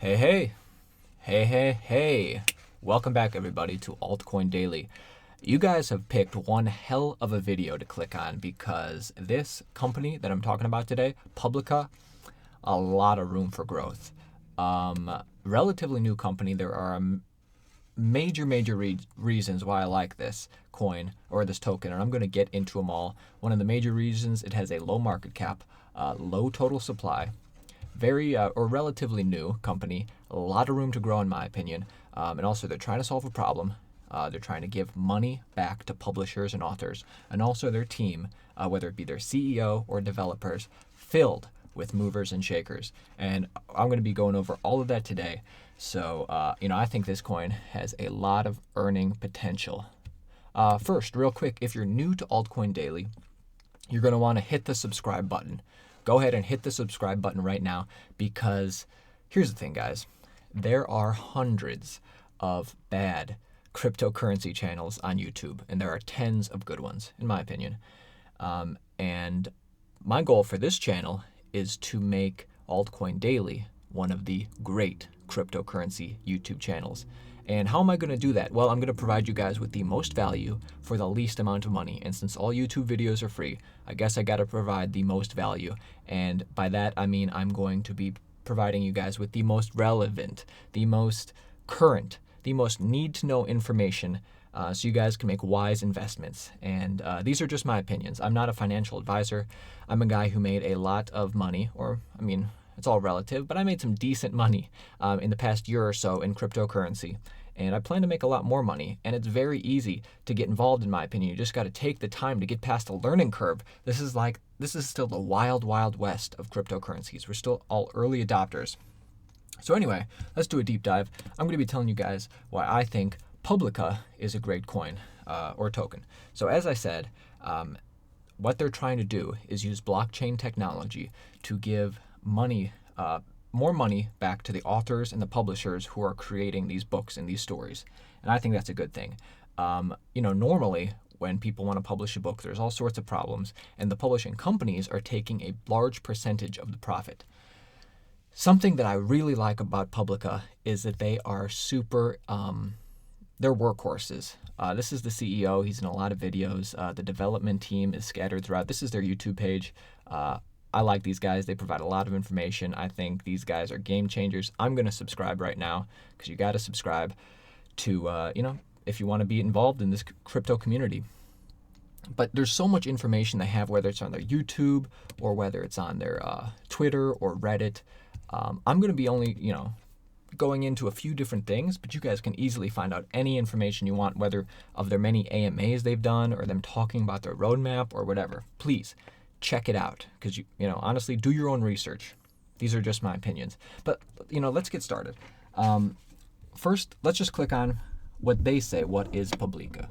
Hey, hey, hey, hey, hey. Welcome back, everybody, to Altcoin Daily. You guys have picked one hell of a video to click on because this company that I'm talking about today, Publica, a lot of room for growth. Relatively new company. There are major reasons why I like this coin or this token, and I'm going to get into them all. One of the major reasons, it has a low market cap, low total supply, very or relatively new company, a lot of room to grow in my opinion, and also they're trying to solve a problem. They're trying to give money back to publishers and authors, and also their team, whether it be their CEO or developers, filled with movers and shakers. And I'm going to be going over all of that today. So, I think this coin has a lot of earning potential. First, real quick, if you're new to Altcoin Daily, you're going to want to hit the subscribe button. Go ahead and hit the subscribe button right now because here's the thing, guys. There are hundreds of bad cryptocurrency channels on YouTube, and there are tens of good ones, in my opinion. And my goal for this channel is to make Altcoin Daily one of the great cryptocurrency YouTube channels. And how am I going to do that? Well, I'm going to provide you guys with the most value for the least amount of money. And since all YouTube videos are free, I guess I got to provide the most value. And by that, I mean I'm going to be providing you guys with the most relevant, the most current, the most need-to-know information so you guys can make wise investments. And these are just my opinions. I'm not a financial advisor. I'm a guy who made a lot of money, it's all relative, but I made some decent money in the past year or so in cryptocurrency. And I plan to make a lot more money. And it's very easy to get involved, in my opinion. You just got to take the time to get past the learning curve. This is still the wild, wild west of cryptocurrencies. We're still all early adopters. So anyway, let's do a deep dive. I'm going to be telling you guys why I think Publica is a great coin or token. So as I said, what they're trying to do is use blockchain technology to give money, more money back to the authors and the publishers who are creating these books and these stories. And I think that's a good thing. Normally when people want to publish a book, there's all sorts of problems, and the publishing companies are taking a large percentage of the profit. Something that I really like about Publica is that they are they're workhorses. This is the CEO. He's in a lot of videos. The development team is scattered throughout. This is their YouTube page. I like these guys. They provide a lot of information. I think these guys are game changers. I'm going to subscribe right now because you got to subscribe to, if you want to be involved in this crypto community. But there's so much information they have, whether it's on their YouTube or whether it's on their Twitter or Reddit. I'm going to be only, going into a few different things, but you guys can easily find out any information you want, whether of their many AMAs they've done or them talking about their roadmap or whatever. Please check it out because, honestly, do your own research. These are just my opinions. But, let's get started. First, let's just click on what they say. What is Publica?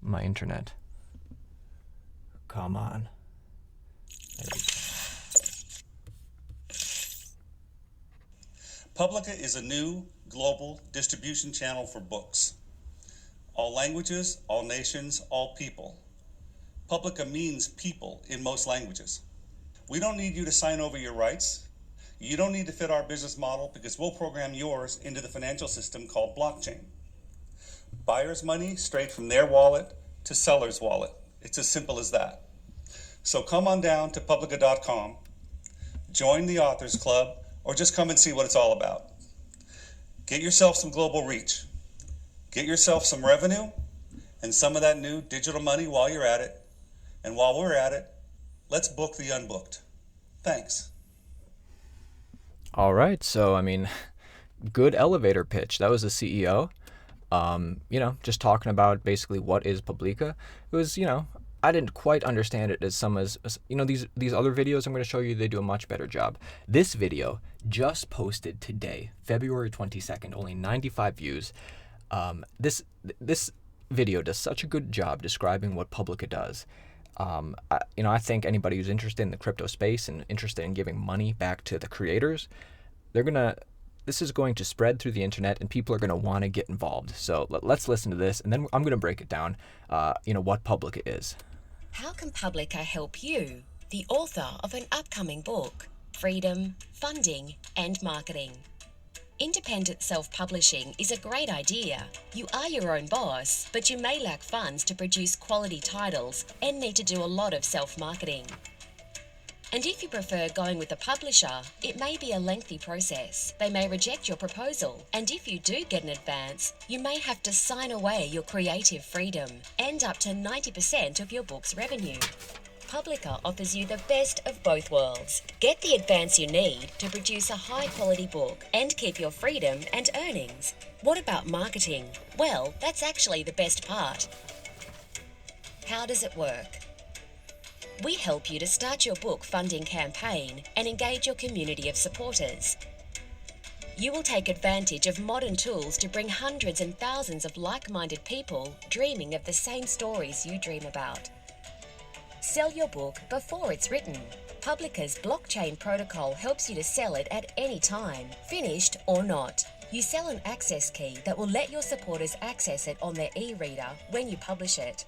My internet. Come on. There we go. Publica is a new global distribution channel for books. All languages, all nations, all people. Publica means people in most languages. We don't need you to sign over your rights. You don't need to fit our business model because we'll program yours into the financial system called blockchain. Buyer's money straight from their wallet to seller's wallet. It's as simple as that. So come on down to publica.com, join the Authors Club, or just come and see what it's all about. Get yourself some global reach. Get yourself some revenue and some of that new digital money while you're at it. And while we're at it, let's book the unbooked. Thanks. All right. So, good elevator pitch. That was the CEO. Just talking about basically what is Publica. It was, I didn't quite understand it as these other videos I'm going to show you, they do a much better job. This video just posted today, February 22nd, only 95 views. This video does such a good job describing what Publica does. I think anybody who's interested in the crypto space and interested in giving money back to the creators, they're going to this is going to spread through the internet and people are going to want to get involved. So let's listen to this, and then I'm going to break it down, what Publica is. How can Publica help you, the author of an upcoming book? Freedom, funding, and marketing. Independent self-publishing is a great idea. You are your own boss, but you may lack funds to produce quality titles and need to do a lot of self-marketing. And if you prefer going with a publisher, it may be a lengthy process. They may reject your proposal, and if you do get an advance, you may have to sign away your creative freedom and up to 90% of your book's revenue. Publica offers you the best of both worlds. Get the advance you need to produce a high-quality book and keep your freedom and earnings. What about marketing? Well, that's actually the best part. How does it work? We help you to start your book funding campaign and engage your community of supporters. You will take advantage of modern tools to bring hundreds and thousands of like-minded people dreaming of the same stories you dream about. Sell your book before it's written. Publica's blockchain protocol helps you to sell it at any time, finished or not. You sell an access key that will let your supporters access it on their e-reader when you publish it.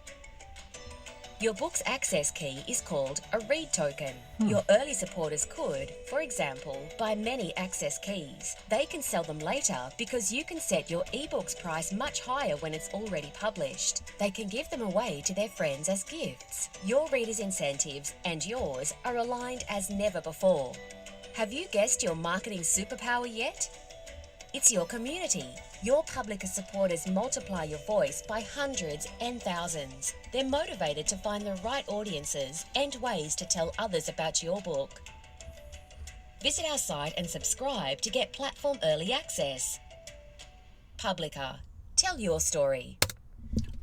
Your book's access key is called a read token. Your early supporters could, for example, buy many access keys. They can sell them later because you can set your ebook's price much higher when it's already published. They can give them away to their friends as gifts. Your readers' incentives and yours are aligned as never before. Have you guessed your marketing superpower yet? It's your community. Your Publica supporters multiply your voice by hundreds and thousands. They're motivated to find the right audiences and ways to tell others about your book. Visit our site and subscribe to get platform early access. Publica, tell your story.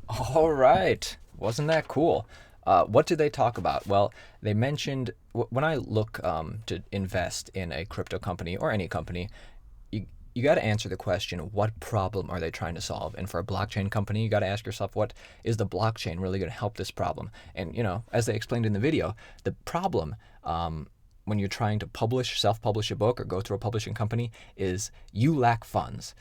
All right. Wasn't that cool? What did they talk about? Well, they mentioned when I look to invest in a crypto company or any company, you got to answer the question, what problem are they trying to solve? And for a blockchain company, you got to ask yourself, what is the blockchain really going to help this problem? And, as they explained in the video, the problem when you're trying to self-publish a book or go through a publishing company is you lack funds.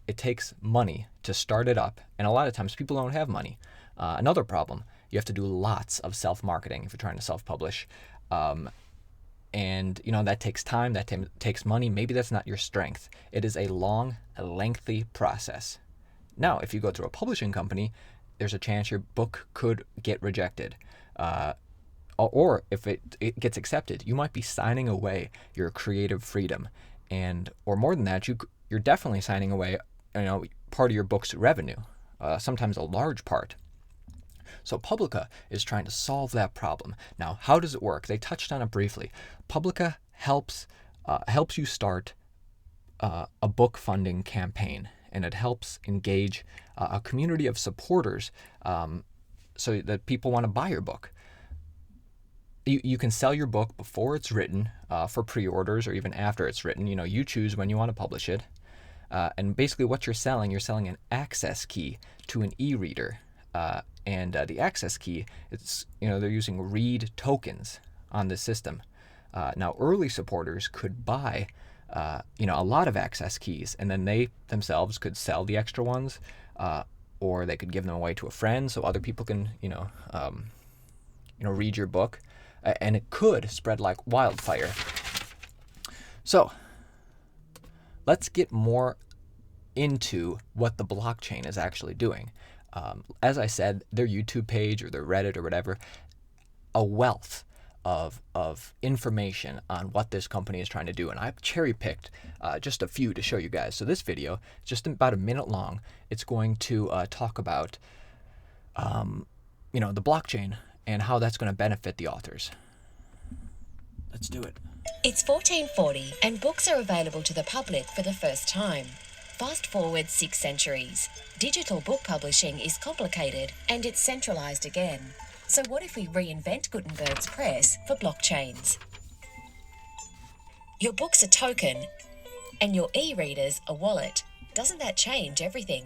It takes money to start it up. And a lot of times people don't have money. Another problem, you have to do lots of self-marketing if you're trying to self-publish. And, that takes time, that takes money. Maybe that's not your strength. It is a long, lengthy process. Now, if you go through a publishing company, there's a chance your book could get rejected. Or if it gets accepted, you might be signing away your creative freedom. Or more than that, you're definitely signing away, part of your book's revenue, sometimes a large part. So Publica is trying to solve that problem. Now, how does it work? They touched on it briefly. Publica helps you start a book funding campaign, and it helps engage a community of supporters so that people want to buy your book. You can sell your book before it's written for pre-orders or even after it's written. You choose when you want to publish it. And basically what you're selling an access key to an e-reader. And the access key, they're using read tokens on this system. Now, early supporters could buy, a lot of access keys, and then they themselves could sell the extra ones, or they could give them away to a friend so other people can, read your book, and it could spread like wildfire. So, let's get more into what the blockchain is actually doing. As I said, their YouTube page or their Reddit or whatever, a wealth of information on what this company is trying to do. And I've cherry-picked just a few to show you guys. So this video is just about a minute long. It's going to talk about, the blockchain and how that's going to benefit the authors. Let's do it. It's 1440 and books are available to the public for the first time. Fast forward 6 centuries. Digital book publishing is complicated and it's centralized again. So what if we reinvent Gutenberg's press for blockchains? Your book's a token and your e-reader's a wallet. Doesn't that change everything?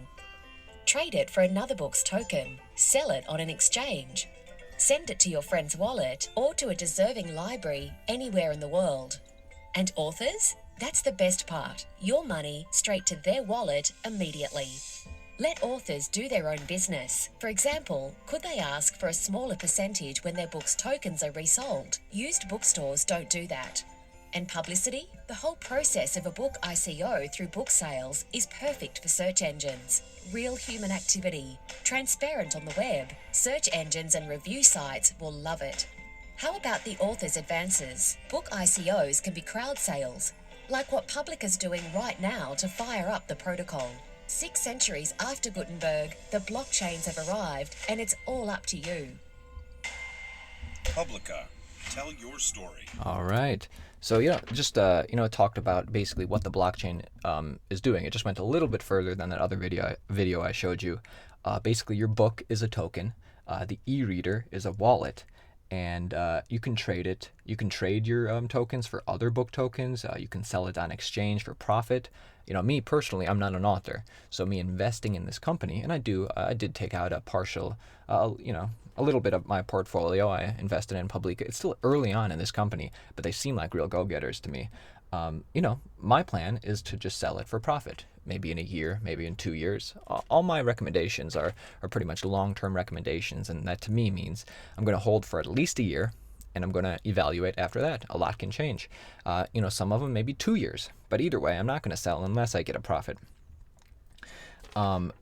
Trade it for another book's token. Sell it on an exchange. Send it to your friend's wallet or to a deserving library anywhere in the world. And authors? That's the best part. Your money straight to their wallet immediately. Let authors do their own business. For example, could they ask for a smaller percentage when their book's tokens are resold? Used bookstores don't do that. And publicity? The whole process of a book ICO through book sales is perfect for search engines. Real human activity. Transparent on the web. Search engines and review sites will love it. How about the author's advances? Book ICOs can be crowd sales, like what Publica's doing right now to fire up the protocol. 6 centuries after Gutenberg, the blockchains have arrived, and it's all up to you. Publica, tell your story. All right. So just talked about basically what the blockchain is doing. It just went a little bit further than that other video I showed you. Basically, your book is a token. The e-reader is a wallet, and you can trade it. You can trade your tokens for other book tokens. You can sell it on exchange for profit. Me personally, I'm not an author, so me investing in this company, and I did take out a partial, a little bit of my portfolio. I invested in Publica. It's still early on in this company, but they seem like real go-getters to me. My plan is to just sell it for profit, maybe in a year, maybe in 2 years. All my recommendations are pretty much long-term recommendations, and that to me means I'm going to hold for at least a year, and I'm going to evaluate after that. A lot can change. Some of them maybe 2 years, but either way, I'm not going to sell unless I get a profit. And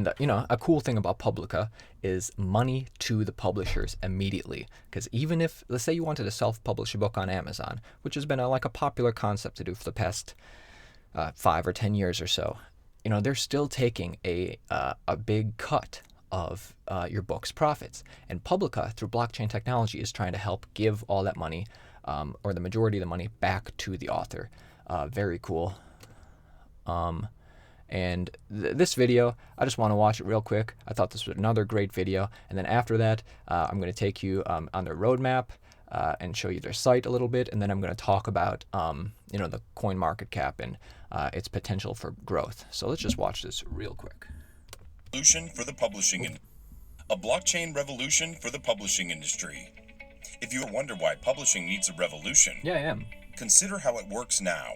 a cool thing about Publica is money to the publishers immediately. Because even if, let's say you wanted to self-publish a book on Amazon, which has been a popular concept to do for the past 5 or 10 years or so, they're still taking a big cut of your book's profits. And Publica, through blockchain technology, is trying to help give all that money, or the majority of the money, back to the author. Very cool. And this video, I just want to watch it real quick. I thought this was another great video. And then after that, I'm going to take you on their roadmap and show you their site a little bit. And then I'm going to talk about, the coin market cap and its potential for growth. So let's just watch this real quick. Revolution for the publishing a blockchain revolution for the publishing industry. If you wonder why publishing needs a revolution, Yeah, I am. consider how it works now.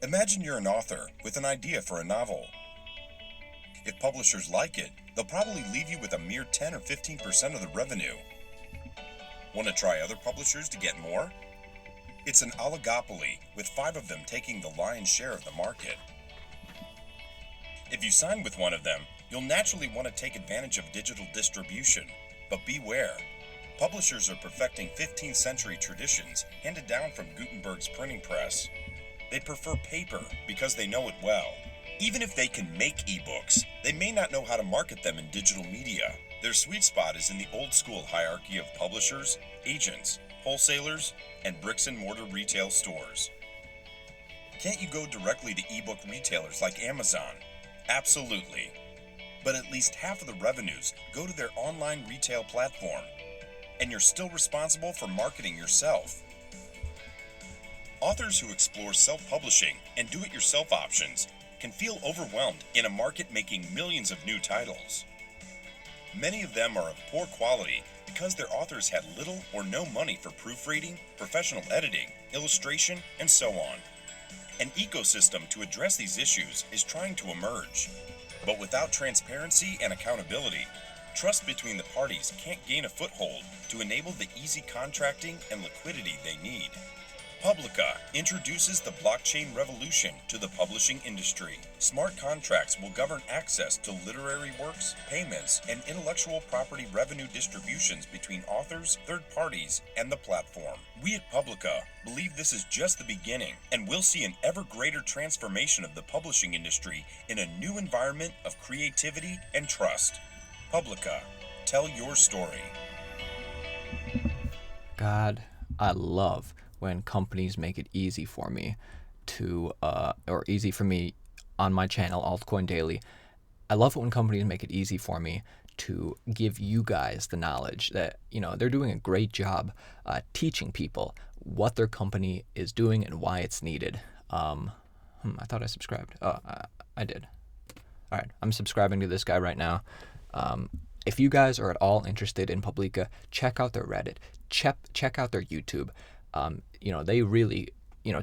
Imagine you're an author with an idea for a novel. If publishers like it, they'll probably leave you with a mere 10 or 15% of the revenue. Want to try other publishers to get more? It's an oligopoly, with 5 of them taking the lion's share of the market. If you sign with one of them, you'll naturally want to take advantage of digital distribution. But beware, publishers are perfecting 15th century traditions handed down from Gutenberg's printing press. They prefer paper because they know it well. Even if they can make ebooks, they may not know how to market them in digital media. Their sweet spot is in the old school hierarchy of publishers, agents, wholesalers, and bricks and mortar retail stores. Can't you go directly to ebook retailers like Amazon? Absolutely. But at least half of the revenues go to their online retail platform, and you're still responsible for marketing yourself. Authors who explore self-publishing and do-it-yourself options can feel overwhelmed in a market making millions of new titles. Many of them are of poor quality because their authors had little or no money for proofreading, professional editing, illustration, and so on. An ecosystem to address these issues is trying to emerge. But without transparency and accountability, trust between the parties can't gain a foothold to enable the easy contracting and liquidity they need. Publica introduces the blockchain revolution to the publishing industry. Smart contracts will govern access to literary works, payments, and intellectual property revenue distributions between authors, third parties, and the platform. We at Publica believe this is just the beginning, and we'll see an ever greater transformation of the publishing industry in a new environment of creativity and trust. Publica, tell your story. God, I love when companies make it easy for me or easy for me on my channel, Altcoin Daily. I love it when companies make it easy for me to give you guys the knowledge that, they're doing a great job teaching people what their company is doing and why it's needed. I thought I subscribed. Oh, I did. All right, I'm subscribing to this guy right now. If you guys are at all interested in Publica, check out their Reddit, check out their YouTube. They really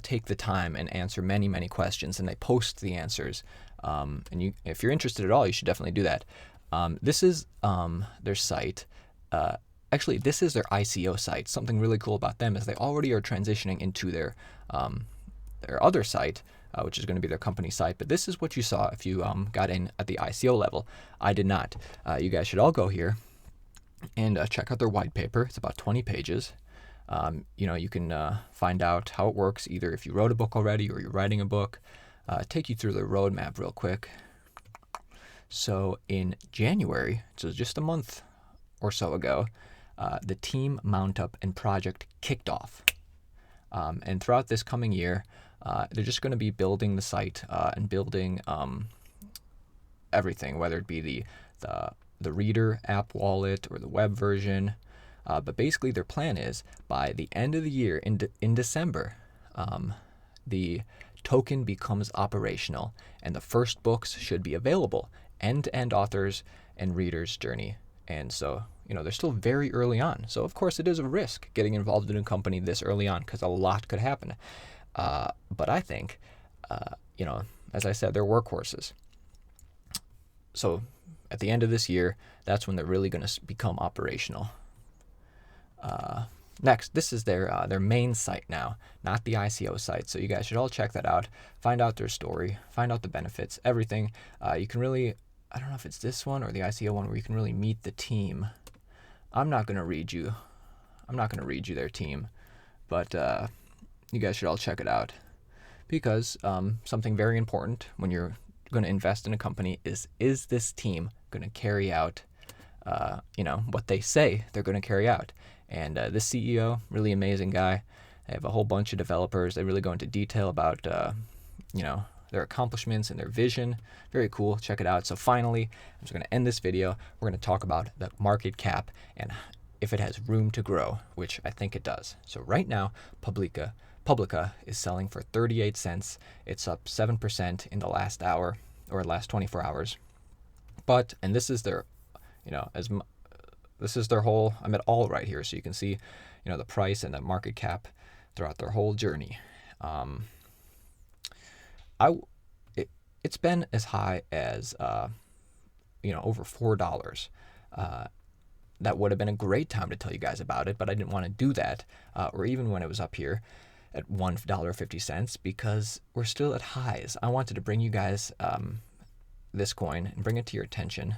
take the time and answer many, many questions, and they post the answers. And if you're interested at all, you should definitely do that. This is their site. Actually, this is their ICO site. Something really cool about them is they already are transitioning into their other site, which is going to be their company site. But this is what you saw if you got in at the ICO level. I did not. You guys should all go here and check out their white paper. It's about 20 pages. You can find out how it works, either if you wrote a book already or you're writing a book. Take you through the roadmap real quick. So in January, so just a month or so ago, the team mount up and project kicked off. And throughout this coming year, they're just going to be building the site and building everything, whether it be the reader app wallet or the web version. But basically their plan is by the end of the year in December, the token becomes operational and the first books should be available, end-to-end authors and readers journey. And so, they're still very early on. So of course it is a risk getting involved in a company this early on because a lot could happen. But I think, as I said, they're workhorses. So at the end of this year, that's when they're really going to become operational. Next, this is their main site now, not the ICO site. So you guys should all check that out, find out their story, find out the benefits, everything. You can really, I don't know if it's this one or the ICO one where you can really meet the team. I'm not going to read you their team, but you guys should all check it out because something very important when you're going to invest in a company is this team going to carry out, what they say they're going to carry out. And this CEO, really amazing guy. They have a whole bunch of developers. They really go into detail about, their accomplishments and their vision. Very cool. Check it out. So finally, I'm just going to end this video. We're going to talk about the market cap and if it has room to grow, which I think it does. So right now, Publica is selling for 38 cents. It's up 7% in the last hour or last 24 hours. And this is their, this is their whole, I'm at all right here. So you can see, the price and the market cap throughout their whole journey. It's been as high as, over $4. That would have been a great time to tell you guys about it, but I didn't want to do that. Or even when it was up here at $1.50 because we're still at highs. I wanted to bring you guys this coin and bring it to your attention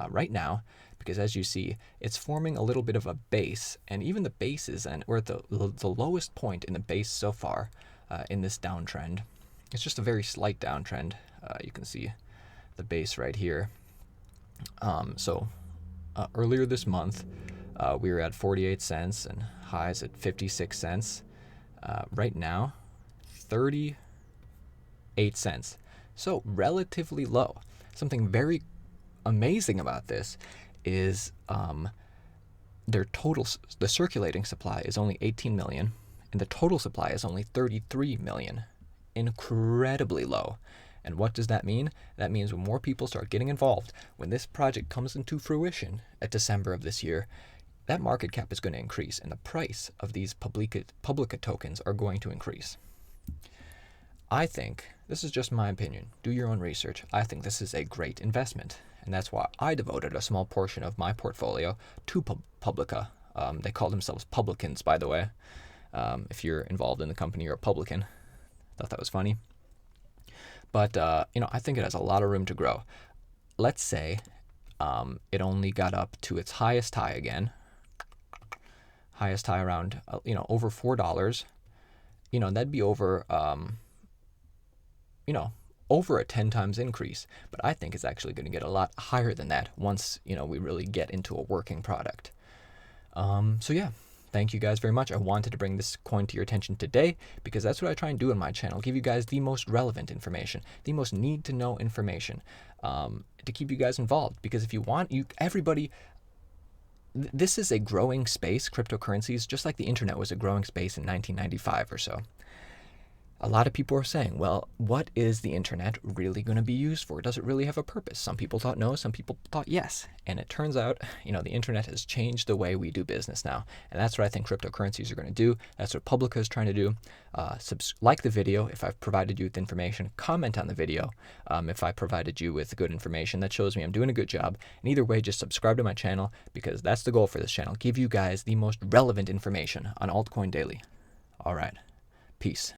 right now, because as you see, it's forming a little bit of a base, and even the bases, and we're at the lowest point in the base so far in this downtrend. It's just a very slight downtrend. You can see the base right here. Earlier this month, we were at 48 cents and highs at 56 cents. Right now, 38 cents. So relatively low. Something very amazing about this is the circulating supply is only 18 million and the total supply is only 33 million. Incredibly low. And what does that mean? That means when more people start getting involved, when this project comes into fruition at December of this year, that market cap is going to increase and the price of these Publica tokens are going to increase. I think, this is just my opinion, do your own research, I think this is a great investment. And that's why I devoted a small portion of my portfolio to Publica. They call themselves publicans, by the way. If you're involved in the company, you're a publican. Thought that was funny. But, I think it has a lot of room to grow. Let's say it only got up to its highest high again. Highest high around, over $4. That'd be over, over a 10 times increase. But I think it's actually going to get a lot higher than that once, we really get into a working product. So yeah. Thank you guys very much. I wanted to bring this coin to your attention today because that's what I try and do in my channel. Give you guys the most relevant information, the most need to know information to keep you guys involved. Because if you want, this is a growing space, cryptocurrencies, just like the internet was a growing space in 1995 or so. A lot of people are saying, well, what is the internet really going to be used for? Does it really have a purpose? Some people thought no, some people thought yes. And it turns out, the internet has changed the way we do business now. And that's what I think cryptocurrencies are going to do. That's what Publica is trying to do. Like the video if I've provided you with information. Comment on the video if I provided you with good information. That shows me I'm doing a good job. And either way, just subscribe to my channel because that's the goal for this channel. Give you guys the most relevant information on Altcoin Daily. All right. Peace.